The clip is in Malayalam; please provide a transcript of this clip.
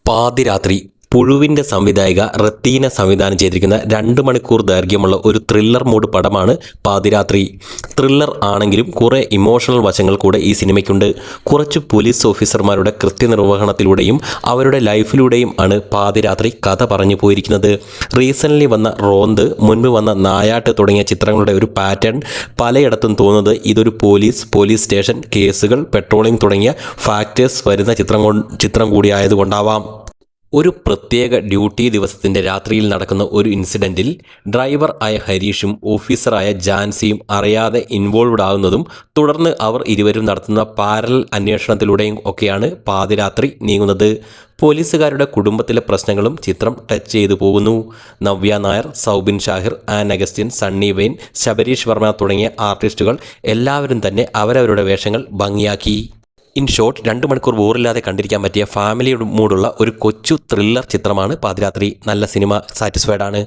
പാതിരാത്രി പുഴുവിൻ്റെ സംവിധായിക റത്തീന സംവിധാനം ചെയ്തിരിക്കുന്ന 2 മണിക്കൂർ ദൈർഘ്യമുള്ള ഒരു ത്രില്ലർ മൂഡ് പടമാണ് പാതിരാത്രി. ത്രില്ലർ ആണെങ്കിലും കുറേ ഇമോഷണൽ വശങ്ങൾ കൂടെ ഈ സിനിമയ്ക്കുണ്ട്. കുറച്ച് പോലീസ് ഓഫീസർമാരുടെ കൃത്യനിർവഹണത്തിലൂടെയും അവരുടെ ലൈഫിലൂടെയും ആണ് പാതിരാത്രി കഥ പറഞ്ഞു പോയിരിക്കുന്നത്. റീസെൻ്റ്ലി വന്ന റോന്ത്, മുൻപ് വന്ന നായാട്ട് തുടങ്ങിയ ചിത്രങ്ങളുടെ ഒരു പാറ്റേൺ പലയിടത്തും തോന്നുന്നത് ഇതൊരു പോലീസ് സ്റ്റേഷൻ, കേസുകൾ, പെട്രോളിംഗ് തുടങ്ങിയ ഫാക്ടേഴ്സ് വരുന്ന ചിത്രം കൂടിയായതുകൊണ്ടാവാം. ഒരു പ്രത്യേക ഡ്യൂട്ടി ദിവസത്തിൻ്റെ രാത്രിയിൽ നടക്കുന്ന ഒരു ഇൻസിഡൻറ്റിൽ ഡ്രൈവർ ആയ ഹരീഷും ഓഫീസറായ ജാൻസിയും അറിയാതെ ഇൻവോൾവ്ഡ് ആകുന്നതും തുടർന്ന് അവർ ഇരുവരും നടത്തുന്ന പാരലൽ അന്വേഷണത്തിലൂടെയും ഒക്കെയാണ് പാതിരാത്രി നീങ്ങുന്നത്. പോലീസുകാരുടെ കുടുംബത്തിലെ പ്രശ്നങ്ങളും ചിത്രം ടച്ച് ചെയ്തു പോകുന്നു. നവ്യ നായർ, സൗബിൻ ഷാഹിർ, ആൻ അഗസ്റ്റിൻ, സണ്ണി വെയിൻ, ശബരീഷ് വർമ്മ തുടങ്ങിയ ആർട്ടിസ്റ്റുകൾ എല്ലാവരും തന്നെ അവരവരുടെ വേഷങ്ങൾ ഭംഗിയാക്കി. ഇൻ ഷോർട്ട്, 2 മണിക്കൂർ ബോറില്ലാതെ കണ്ടിരിക്കാൻ പറ്റിയ ഫാമിലി മൂഡുള്ള ഒരു കൊച്ചു ത്രില്ലർ ചിത്രമാണ് പാതിരാത്രി. നല്ല സിനിമ, സാറ്റിസ്ഫൈഡ് ആണ്.